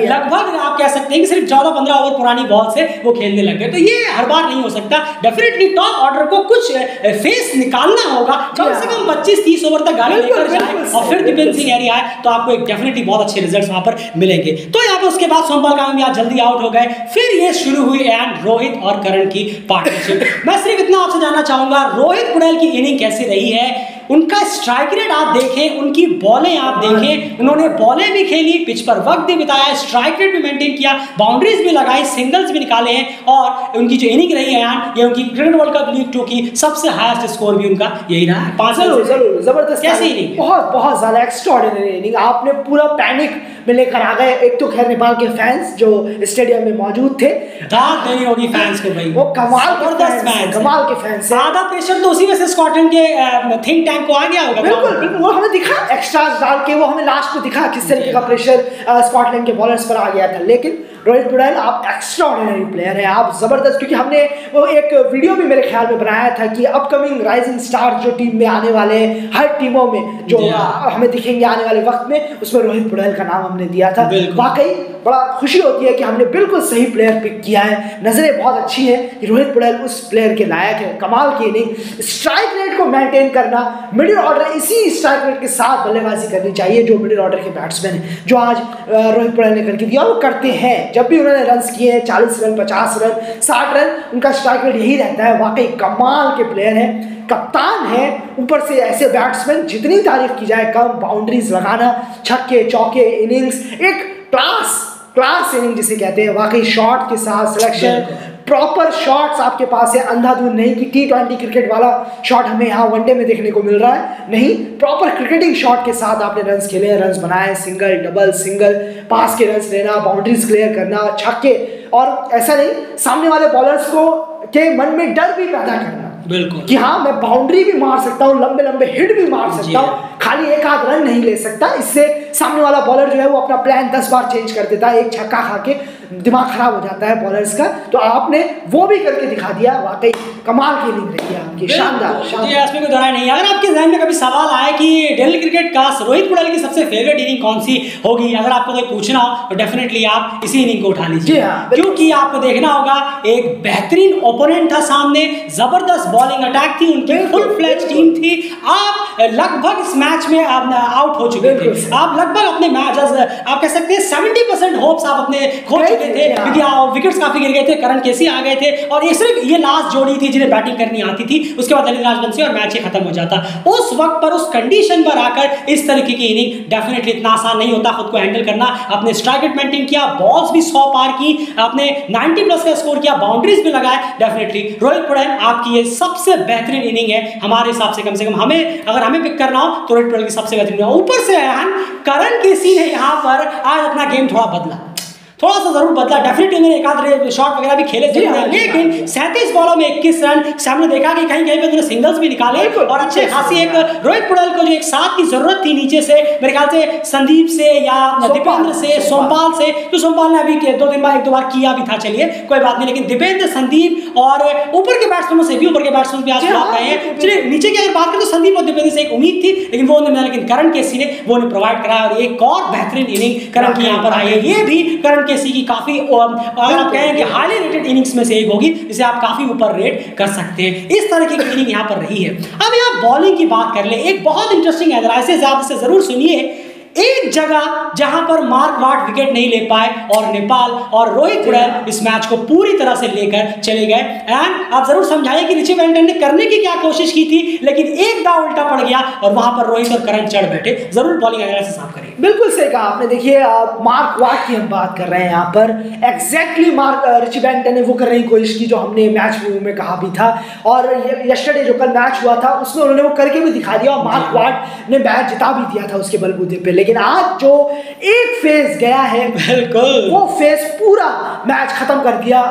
लगभग आप कह सकते हैं कि सिर्फ 14-15 ओवर पुरानी बॉल से वो खेलने लग गए। तो ये हर बार नहीं हो सकता। डेफिनेटली टॉप ऑर्डर को कुछ फेस निकालना होगा, कम से कम 25-30 ओवर तक गाड़ी लेकर जाए और फिर दीपेंद्र सिंह गहरी आए तो आपको एक डेफिनेटली बहुत अच्छे रिजल्ट्स वहां पर मिलेंगे। तो यहाँ पर उसके बाद सोमपाल गांगुली आज जल्दी आउट हो गए। फिर ये शुरू हुई एंड रोहित और करण की पार्टनरशिप। मैं सिर्फ इतना आपसे जानना चाहूंगा, रोहित पुड़ेल की इनिंग कैसी रही है? उनका स्ट्राइक रेट आप देखें, उनकी बॉलें आप देखें, उन्होंने बॉलें भी खेली, पिच पर वक्त भी बिताया, स्ट्राइक रेट भी मेंटेन किया, बाउंड्रीज भी लगाई, सिंगल्स भी निकाले हैं और उनकी जो इनिंग रही है यार, ये उनकी क्रिकेट वर्ल्ड कप लीग 2 की सबसे हाईएस्ट स्कोर भी उनका यही रहा है। 5 जरूर जबरदस्त कैसी इनिंग, बहुत ज्यादा एक्स्ट्राऑर्डिनरी इनिंग। आपने पूरा पैनिक में लेकर आ गए। एक तो खैर नेपाल के फैंस जो स्टेडियम में मौजूद थे, दाद देनी होगी फैंस को भाई, वो कमाल के फैंस। आधा प्रेशर तो उसी में से स्कॉटलैंड के थिंक टैंक को आ गया होगा। बिल्कुल, वो हमें दिखा एक्स्ट्रास डाल के, वो हमें लास्ट में दिखा किस तरीके का प्रेशर स्कॉटलैंड के बॉलर्स पर आ गया था। लेकिन रोहित पुड़ैल आप एक्स्ट्रा ऑर्डिनरी प्लेयर हैं, आप जबरदस्त, क्योंकि हमने वो एक वीडियो भी मेरे ख्याल में बनाया था कि अपकमिंग राइजिंग स्टार जो टीम में आने वाले हैं, हर टीमों में जो हमें दिखेंगे आने वाले वक्त में, उसमें रोहित पुड़ैल का नाम हमने दिया था। वाकई बड़ा खुशी होती है कि हमने बिल्कुल सही प्लेयर पिक किया है। नजरें बहुत अच्छी है कि रोहित पुड़ैल उस प्लेयर के लायक है। कमाल की इनिंग, स्ट्राइक रेट को मेंटेन करना, मिडिल ऑर्डर इसी स्ट्राइक रेट के साथ बल्लेबाजी करनी चाहिए जो मिडिल ऑर्डर के बैट्समैन हैं, जो आज रोहित पुड़ैल ने करके दिया, वो करते हैं। जब भी उन्होंने रन किए हैं 40 रन 50 रन 60 रन, उनका स्ट्राइक रेट यही रहता है। वाकई कमाल के प्लेयर हैं, कप्तान है, ऊपर से ऐसे बैट्समैन जितनी तारीफ की जाए कम। बाउंड्रीज लगाना, छक्के चौके, इनिंग्स, एक क्लास इनिंग जिसे कहते हैं। वाकई शॉट के साथ सिलेक्शन, प्रॉपर शॉट्स आपके पास है, अंधाधुंध नहीं कि T20 क्रिकेट वाला शॉट हमें यहाँ वनडे में देखने को मिल रहा है, नहीं, प्रॉपर क्रिकेटिंग शॉट के साथ आपने रन्स खेले, रन्स बनाए, सिंगल डबल सिंगल पास के रन्स लेना, बाउंड्रीज क्लियर करना, छक्के, और ऐसा नहीं सामने वाले बॉलर्स को के मन में डर भी पैदा करना, बिल्कुल, कि हाँ मैं बाउंड्री भी मार सकता हूँ, लंबे लंबे हिट भी मार सकता हूँ, खाली एक आध रन नहीं ले सकता। इससे सामने वाला बॉलर जो है वो अपना प्लान 10 बार चेंज कर देता है, एक छक्का खा के दिमाग खराब हो जाता है बॉलर्स का। तो आपने वो भी करके दिखा दिया, वाकई कमाल की इनिंग रही है आपकी, शानदार। इसमें कोई दोहराई नहीं। अगर आपके जहन में कभी सवाल आए कि डेली क्रिकेट का रोहित पुड़ैल की सबसे फेवरेट इनिंग कौन सी होगी, अगर आपको कोई पूछना हो तो डेफिनेटली आप इसी इनिंग को उठा लीजिए, क्योंकि आपको देखना होगा एक बेहतरीन ओपोनेंट था सामने, जबरदस्त बॉलिंग अटैक थी उनकी, फुल फ्लैज टीम थी। आप लगभग इस मैच में आउट हो चुके थे, आप लगभग अपने मैच आप कह सकते हैं 70% होप्स आप अपने खो चुके थे, क्योंकि विकेट्स काफी गिर गए थे, करण केसी आ गए थे, और ये सिर्फ ये लास्ट जोड़ी थी जिन्हें बैटिंग करनी आती थी, उसके बाद ललित राजवंशी, और मैच ही खत्म हो जाता। उस वक्त पर, उस कंडीशन पर आकर इस तरीके की इनिंग डेफिनेटली इतना आसान नहीं होता खुद को हैंडल करना। आपने स्ट्राइक रेट मेंटेन किया, बॉल्स भी 100 पार की, आपने 90 प्लस का स्कोर किया, बाउंड्रीज भी लगाए। डेफिनेटली रोहित पुड़ैल आपकी ये सबसे बेहतरीन इनिंग है हमारे हिसाब से कम हमें, अगर हमें पिक करना हो तो रोहित पुड़ैल की सबसे बेहतरीन। ऊपर से करण केसी ने यहाँ पर आज अपना गेम थोड़ा सा जरूर बदला, डेफिनेटली उन्होंने एक आध शॉट वगैरह भी खेले जरूर है, लेकिन 37 बॉलों में 21 रन सामने देखा कि कहीं कहीं पे उन्होंने सिंगल्स भी निकाले, और अच्छे खासी एक रोहित पुड़ैल को जो एक साथ की जरूरत थी नीचे से, मेरे ख्याल से संदीप से या दीपेंद्र से, सोमपाल से, तो सोमपाल ने अभी 2 दिन बाद 1-2 बार किया भी था, चलिए कोई बात नहीं, लेकिन दीपेंद्र, संदीप और ऊपर के बैट्समैनों से भी, ऊपर के बैट्समैन भी आज फ्लॉप रहे हैं। चलिए नीचे की अगर बात करें तो संदीप और दीपेंद्र से एक उम्मीद थी, लेकिन वो उन्होंने, लेकिन करण केसी ने वो उन्हें प्रोवाइड कराया, और एक और बेहतरीन इनिंग करण की यहाँ पर आई है। ये भी करण केसी की काफी, अगर आप कहें कि हाईली रेटेड इनिंग्स में से एक होगी, जिसे आप काफी ऊपर रेट कर सकते हैं। इस तरह की इनिंग यहां पर रही है। अब यहां बॉलिंग की बात कर ले, एक बहुत इंटरेस्टिंग एनालिसिस आप इसे जरूर सुनिए। एक जगह जहां पर मार्क वाट विकेट नहीं ले पाए, और नेपाल और रोहित पुड़ैल इस मैच को पूरी तरह से लेकर चले गए। एंड आप जरूर समझाइए कि रिची वेलिंगटन ने करने की क्या कोशिश की थी, लेकिन एक दाव उल्टा पड़ गया और वहां पर रोहित और करण चढ़ बैठे। जरूर बॉलिंग एनालिसिस आप करिए। बिल्कुल सही कहा आपने। देखिए मार्क वाट की हम बात कर रहे हैं यहाँ पर, एग्जैक्टली रिची वेलिंगटन ने वो करने की कोशिश की जो हमने मैच में कहा भी था, और यस्टरडे जो कल मैच हुआ था उसमें उन्होंने वो करके भी दिखा दिया, और मार्क वाट ने मैच जिता भी दिया था उसके बलबूते पे। लेकिन आज जो एक फेज गया है, बिल्कुल वो फेज पूरा मैच खत्म कर दिया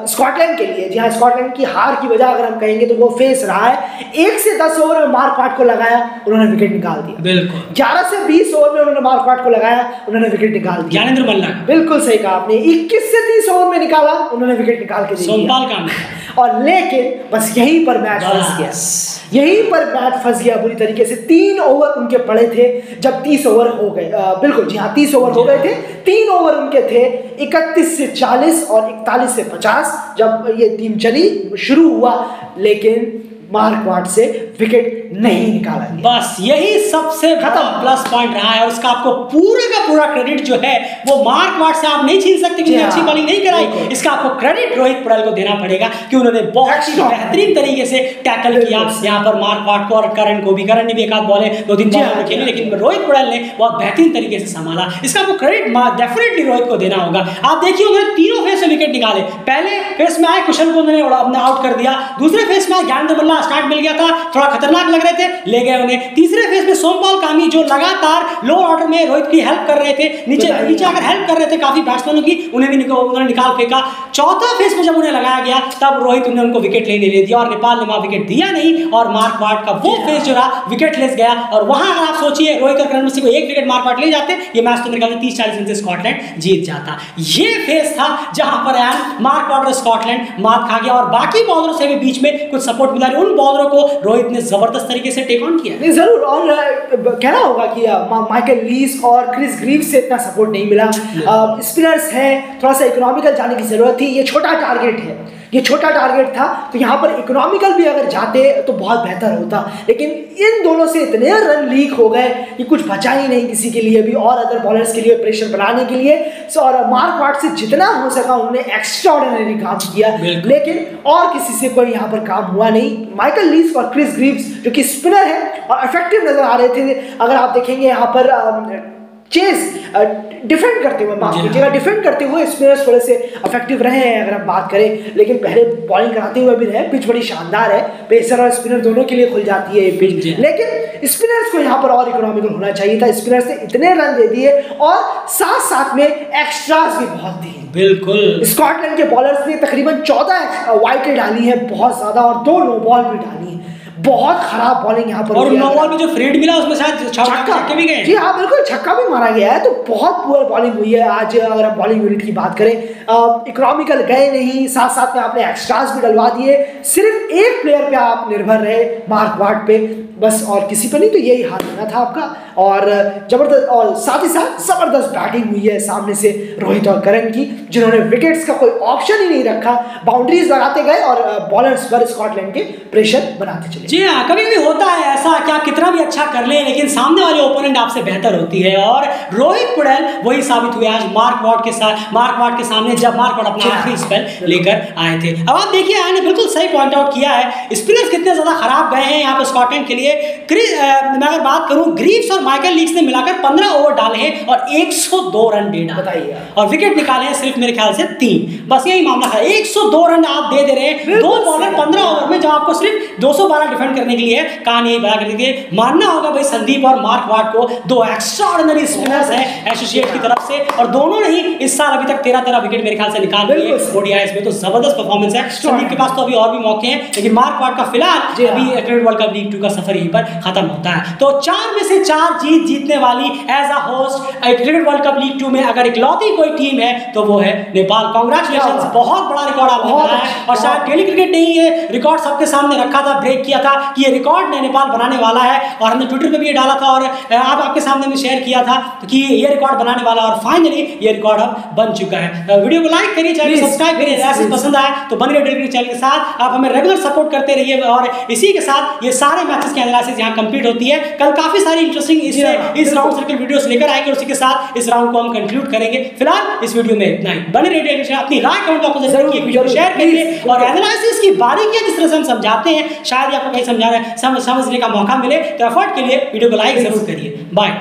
स्कॉटलैंड के लिए। जी हाँ, स्कॉटलैंड की हार की वजह अगर हम कहेंगे तो वो फेज रहा है। 1 से 10 ओवर में मार्क वाट को लगाया, उन्होंने विकेट निकाल दिया। बिल्कुल 11 से 20 ओवर में उन्होंने मार्क वाट को लगाया, उन्होंने विकेट निकाल दिया। ज्ञानेंद्र मल्ला, बिल्कुल सही कहा आपने। 21 से 30 ओवर में निकाला, उन्होंने विकेट निकाल के दिया। सोमपाल का, और लेकिन बस यहीं पर मैच फंस गया, यहीं पर मैच फंस गया बुरी तरीके से। 3 ओवर उनके पड़े थे जब 30 ओवर हो गए, बिल्कुल जी हाँ 30 ओवर हो गए थे। 3 ओवर उनके थे 31 से 40 और 41 से 50 जब ये टीम चली, शुरू हुआ, लेकिन मार्क वाट से विकेट नहीं निकाला गया। बस यही सबसे बड़ा प्लस पॉइंट रहा है, और उसका आपको पूरे का पूरा क्रेडिट जो है वो मार्क वाट से आप नहीं छीन सकते क्योंकि अच्छी बॉलिंग नहीं कराई। इसका आपको क्रेडिट रोहित पुड़ैल को देना पड़ेगा कि उन्होंने बहुत ही बेहतरीन तरीके से टैकल किया यहाँ पर मार्क वाट को, और करण को भी। करण ने भी एक आध बॉलें 2-3 बॉल खेली, लेकिन रोहित पुड़ैल ने बहुत बेहतरीन तरीके से संभाला। इसका आपको क्रेडिट डेफिनेटली रोहित को देना होगा। आप देखिए उन्होंने तीनों फेस से विकेट निकाले। पहले फेस में आए कुशल को उन्होंने आउट कर दिया, दूसरे फेस में ज्ञानेंद्र मल्ला स्टार्ट मिल गया था, थोड़ा थोड़ा खतरनाक लग रहे थे, ले गए उन्हें। तीसरे फेज में सोमपाल कामी जो लगातार लो ऑर्डर में रोहित की हेल्प कर रहे थे, नीचे अगर हेल्प कर रहे थे काफी बैट्समैनों की, उन्हें भी उन्होंने निकाल फेंका। चौथा फेज में जब उन्हें लगाया गया तब रोहित ने उनको विकेट लेने ले दिया और नेपाल ने वहां विकेट दिया नहीं और मार्कवाड का वो फेज जो रहा विकेट लेस गया। और वहां अगर आप सोचिए रोहित और करण को एक विकेट मार्कवाड ले जाते, ये मैच तो मेरे ख्याल से 30-40 रन से स्कॉटलैंड जीत जाता। ये फेज था जहां पर मार्कवाड और स्कॉटलैंड मात खा गया और बाकी बॉलरों से भी बीच में कुछ सपोर्ट मिला। उन बॉलरों को रोहित ने जबरदस्त तरीके से टेक ऑन किया। जरूर, और कहना होगा कि माइकल लीस और क्रिस ग्रीव्स से इतना सपोर्ट नहीं मिला। स्पिनर्स हैं, थोड़ा सा इकोनॉमिकल जाने की जरूरत थी। ये छोटा टारगेट है, ये छोटा टारगेट था, तो यहाँ पर इकोनॉमिकल भी अगर जाते तो बहुत बेहतर होता। लेकिन इन दोनों से इतने रन लीक हो गए कि कुछ बचा ही नहीं किसी के लिए भी और अदर बॉलर्स के लिए प्रेशर बनाने के लिए। और मार्कवाड से जितना हो सका उन्होंने एक्स्ट्राऑर्डिनरी काम किया, लेकिन और किसी से कोई यहाँ पर काम हुआ नहीं। माइकल लीस और क्रिस ग्रीव्स जो कि स्पिनर है और इफेक्टिव नजर आ रहे थे। अगर आप देखेंगे यहाँ पर चेज डिफेंड करते हुए, माफ कीजिएगा, डिफेंड करते हुए स्पिनर्स थोड़े से इफेक्टिव रहे हैं अगर हम बात करें, लेकिन पहले बॉलिंग कराते हुए भी रहे। पिच बड़ी शानदार है, पेसर और स्पिनर दोनों के लिए खुल जाती है ये पिच, लेकिन स्पिनर्स को यहाँ पर और इकोनॉमिकल होना चाहिए था। स्पिनर्स ने इतने रन दे दिए और साथ साथ में एक्स्ट्रास भी बहुत दिए। बिल्कुल, स्कॉटलैंड के बॉलर्स ने तकरीबन 14 वाइकेट डाली है, बहुत ज्यादा, और 2 नो बॉल भी डाली है। बहुत खराब बॉलिंग यहाँ पर, और नो बॉल में जो फ्रीड मिला उसमें शायद छक्के भी गए। जी हाँ, बिल्कुल, छक्का भी मारा गया है। तो बहुत पुअर बॉलिंग हुई है आज। अगर हम बॉलिंग यूनिट की बात करें, इकोनॉमिकल गए नहीं, साथ साथ में आपने एक्स्ट्रास भी डलवा दिए। सिर्फ एक प्लेयर पे आप निर्भर रहे, मार्कवाड पे बस, और किसी पे नहीं। तो यही हाल होना था आपका। और जबरदस्त, और साथ ही साथ जबरदस्त बैटिंग हुई है सामने से रोहित और करण की, जिन्होंने विकेट्स का कोई ऑप्शन ही नहीं रखा, बाउंड्रीज लगाते गए और बॉलर्स पर स्कॉटलैंड के प्रेशर बनाते चले। जी हाँ, कभी कभी होता है ऐसा कि आप कितना भी अच्छा कर लें लेकिन सामने वाले ओपोनेंट आपसे बेहतर होती है, और रोहित पुड़ेल वही साबित हुए आज मार्कवाड के सामने, जब मार्कवाड अपना आखिरी स्पेल लेकर आए थे। अब आप देखिए, आने बिल्कुल सही पॉइंट आउट किया है, स्पिनर्स कितने ज्यादा खराब गए हैं यहाँ पर स्कॉटलैंड के लिए। मैं अगर बात करूं, ग्रीव्स और माइकल लीक्स ने मिलाकर 15 ओवर डाले हैं और 102 रन दे डाले और विकेट निकाले हैं सिर्फ मेरे ख्याल से 3। बस यही मामला है, 102 रन आप दे रहे हैं, 2 बॉलर 15 ओवर में, जब आपको सिर्फ 212 डिफेंड करने के लिए कहानी यही बता करके दिए। मानना होगा भाई संदीप और मार्कवाड को 2 एक्स्ट्राऑर्डिनरी स्पिनर्स हैं एसोसिएट की तरफ से, और दोनों ने ही इस साल अभी तक 13 विकेट मेरे ख्याल से निकाल लिए ओडीआईस में। तो जबरदस्त परफॉर्मेंस है। संदीप के पास तो अभी और भी मौके हैं, लेकिन मार्कवाड का फिलहाल अभी क्रिकेट वर्ल्ड कप लीग 2 का सफर यहीं पर खत्म होता है। तो 4 में से 4 जीतने वाली as a host cricket world cup league 2 में अगर इकलौती कोई टीम है तो वो है नेपाल। कांग्रेचुलेशंस, बहुत बड़ा रिकॉर्ड आपने बनाया है, और शायद डेली क्रिकेट ने ही ये रिकॉर्ड सबके सामने रखा था, ब्रेक किया था कि ये रिकॉर्ड नेपाल बनाने वाला है, और हमने ट्विटर पे भी ये डाला था और आपके सामने में शेयर किया था कि ये रिकॉर्ड बनाने वाला है, और फाइनली ये रिकॉर्ड अब बन चुका है। वीडियो को लाइक करिए, चैनल को सब्सक्राइब करिए, ऐसे पसंद आए तो बन रहे डेली चैनल के साथ आप हमें रेगुलर सपोर्ट करते रहिए। और इसी के साथ ये सारे मैचेस की एनालिसिस यहाँ कंप्लीट होती है। कल काफी सारी इंटरेस्टिंग इस राउंड सर्कल वीडियोस लेकर आएंगे, उसी के साथ इस राउंड को हम कंक्लूड करेंगे। फिलहाल इस वीडियो में इतना ही। बने रहिए, अपनी राय कमेंट बॉक्स में जरूर वीडियो को शेयर करिए, और एनालिसिस की बारीकियां जिस तरह से हम समझाते हैं, शायद आपको कहीं समझने का मौका मिले, तो एफर्ट के लिए वीडियो को लाइक जरूर करिए। बाय।